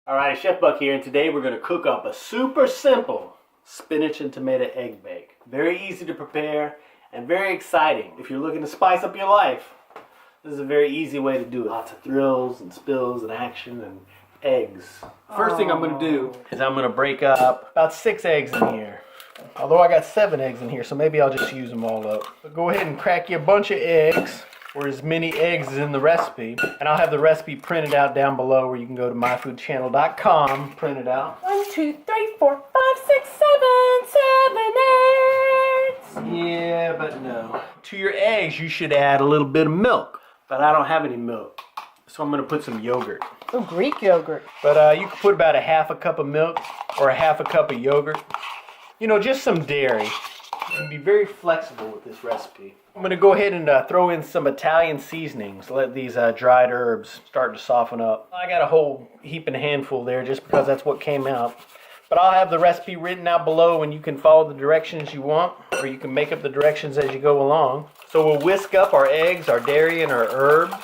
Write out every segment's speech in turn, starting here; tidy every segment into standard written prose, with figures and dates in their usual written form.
Alright, Chef Buck here, and today we're going to cook up a super simple spinach and tomato egg bake. Very easy to prepare and very exciting. If you're looking to spice up your life, this is a very easy way to do it. Lots of thrills and spills and action and eggs. First thing I'm going to do is I'm going to break up about 6 eggs in here. Although I got 7 eggs in here, so maybe I'll just use them all up. But go ahead and crack you a bunch of eggs, or as many eggs as in the recipe. And I'll have the recipe printed out down below where you can go to myfoodchannel.com, print it out. 1, 2, 3, 4, 5, 6, 7, 7 eggs. Yeah, but no. To your eggs, you should add a little bit of milk. But I don't have any milk, so I'm going to put some yogurt. Oh, Greek yogurt. But you can put about a half a cup of milk or a half a cup of yogurt. You know, just some dairy. You can be very flexible with this recipe. I'm going to go ahead and throw in some Italian seasonings. Let these dried herbs start to soften up. I got a whole heap and a handful there just because that's what came out. But I'll have the recipe written out below and you can follow the directions you want, or you can make up the directions as you go along. So we'll whisk up our eggs, our dairy, and our herbs.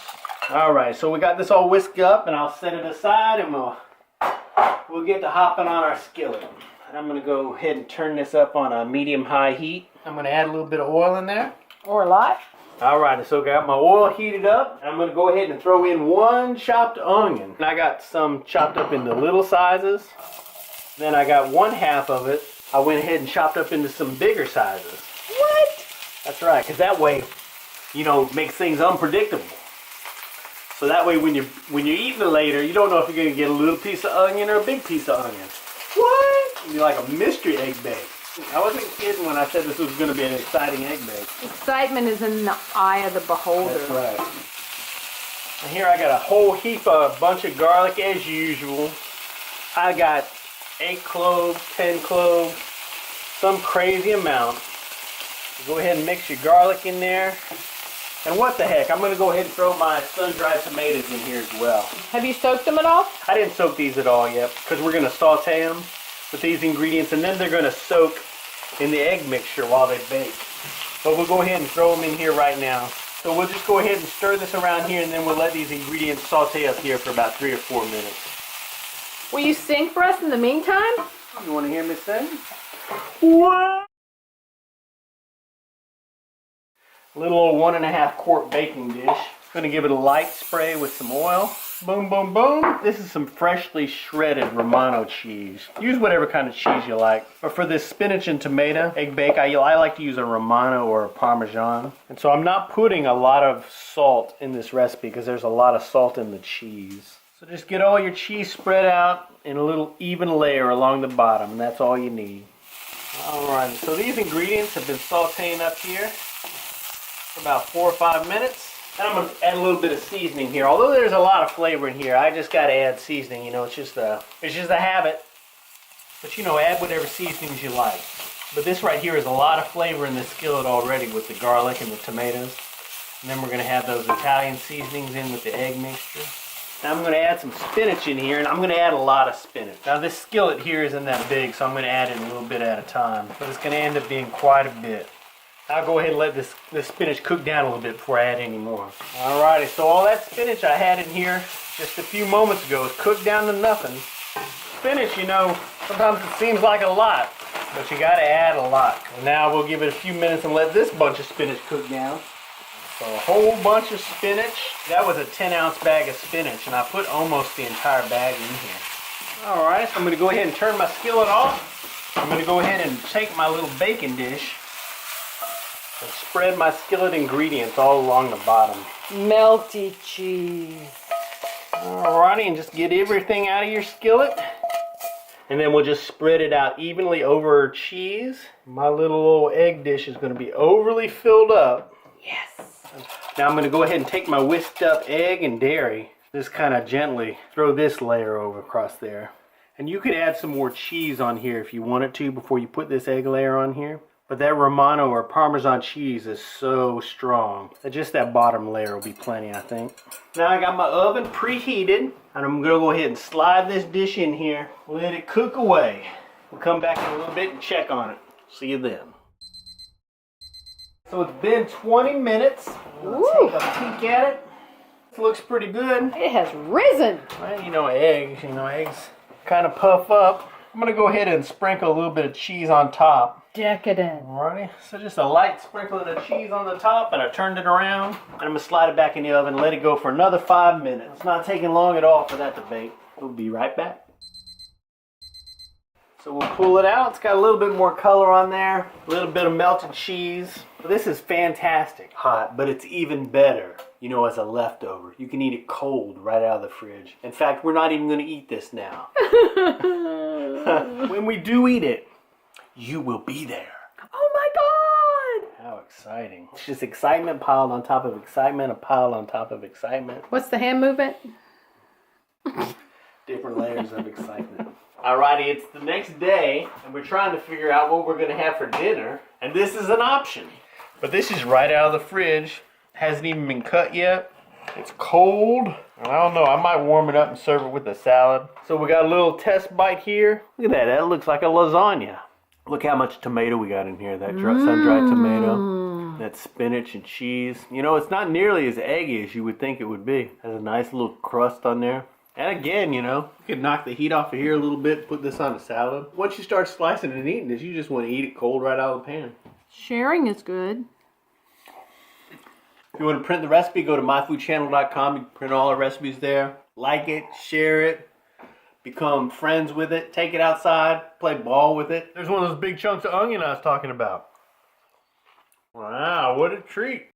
Alright, so we got this all whisked up and I'll set it aside and we'll get to hopping on our skillet. I'm going to go ahead and turn this up on a medium-high heat. I'm going to add a little bit of oil in there. Or a lot. Alright, so I got my oil heated up. I'm going to go ahead and throw in 1 chopped onion. And I got some chopped up into little sizes. Then I got 1/2 of it. I went ahead and chopped up into some bigger sizes. What? That's right, because that way, you know, it makes things unpredictable. So that way when you're eating it later, you don't know if you're going to get a little piece of onion or a big piece of onion. What? It'd be like a mystery egg bake. I wasn't kidding when I said this was going to be an exciting egg bake. Excitement is in the eye of the beholder. That's right. And here I got a whole heap of a bunch of garlic as usual. I got 8 cloves, 10 cloves, some crazy amount. Go ahead and mix your garlic in there. And what the heck, I'm going to go ahead and throw my sun-dried tomatoes in here as well. Have you soaked them at all? I didn't soak these at all yet because we're going to saute them with these ingredients and then they're going to soak in the egg mixture while they bake. But we'll go ahead and throw them in here right now. So we'll just go ahead and stir this around here and then we'll let these ingredients saute up here for about 3 or 4 minutes. Will you sing for us in the meantime? You want to hear me sing? What? Little old 1.5 quart baking dish. Going to give it a light spray with some oil. Boom, boom, boom. This is some freshly shredded Romano cheese. Use whatever kind of cheese you like. But for this spinach and tomato egg bake, I like to use a Romano or a Parmesan. And so I'm not putting a lot of salt in this recipe because there's a lot of salt in the cheese. So just get all your cheese spread out in a little even layer along the bottom, and that's all you need. Alright, so these ingredients have been sauteing up here for about 4 or 5 minutes. And I'm going to add a little bit of seasoning here. Although there's a lot of flavor in here, I just got to add seasoning. You know, it's just a habit. But you know, add whatever seasonings you like. But this right here is a lot of flavor in this skillet already with the garlic and the tomatoes. And then we're going to have those Italian seasonings in with the egg mixture. Now I'm going to add some spinach in here, and I'm going to add a lot of spinach. Now this skillet here isn't that big, so I'm going to add it a little bit at a time. But it's going to end up being quite a bit. I'll go ahead and let this spinach cook down a little bit before I add any more. Alrighty, so all that spinach I had in here just a few moments ago is cooked down to nothing. Spinach, you know, sometimes it seems like a lot, but you got to add a lot. And now we'll give it a few minutes and let this bunch of spinach cook down. So a whole bunch of spinach. That was a 10-ounce bag of spinach, and I put almost the entire bag in here. Alright, so I'm going to go ahead and turn my skillet off. I'm going to go ahead and take my little baking dish and spread my skillet ingredients all along the bottom. Melty cheese. Alrighty, and just get everything out of your skillet. And then we'll just spread it out evenly over our cheese. My little old egg dish is going to be overly filled up. Yes. Now I'm going to go ahead and take my whisked up egg and dairy. Just kind of gently throw this layer over across there. And you could add some more cheese on here if you wanted to before you put this egg layer on here. But that Romano or Parmesan cheese is so strong that just that bottom layer will be plenty, I think. Now I got my oven preheated, and I'm going to go ahead and slide this dish in here. Let it cook away. We'll come back in a little bit and check on it. See you then. So it's been 20 minutes. We'll take a peek at it. looks pretty good. It has risen. Well, eggs kind of puff up. I'm gonna go ahead and sprinkle a little bit of cheese on top. Decadent. Alrighty, so just a light sprinkling of cheese on the top, and I turned it around, and I'm gonna slide it back in the oven and let it go for another 5 minutes. It's not taking long at all for that to bake. We'll be right back. So we'll pull it out. It's got a little bit more color on there, a little bit of melted cheese. This is fantastic hot, but it's even better, as a leftover. You can eat it cold right out of the fridge. In fact, we're not even gonna eat this now. When we do eat it, you will be there. Oh my God! How exciting. It's just excitement piled on top of excitement, piled on top of excitement. What's the hand movement? Different layers of excitement. Alrighty, it's the next day, and we're trying to figure out what we're going to have for dinner, and this is an option. But this is right out of the fridge. Hasn't even been cut yet. It's cold, and I don't know, I might warm it up and serve it with a salad. So we got a little test bite here. Look at that looks like a lasagna. Look how much tomato we got in here, that sun-dried tomato, that spinach and cheese. It's not nearly as eggy as you would think it would be. Has a nice little crust on there. And again, you could knock the heat off of here a little bit, put this on a salad. Once you start slicing and eating this, you just want to eat it cold right out of the pan. Sharing is good. If you want to print the recipe, go to myfoodchannel.com. You can print all our recipes there. Like it, share it. Become friends with it, take it outside, play ball with it. There's one of those big chunks of onion I was talking about. Wow, what a treat.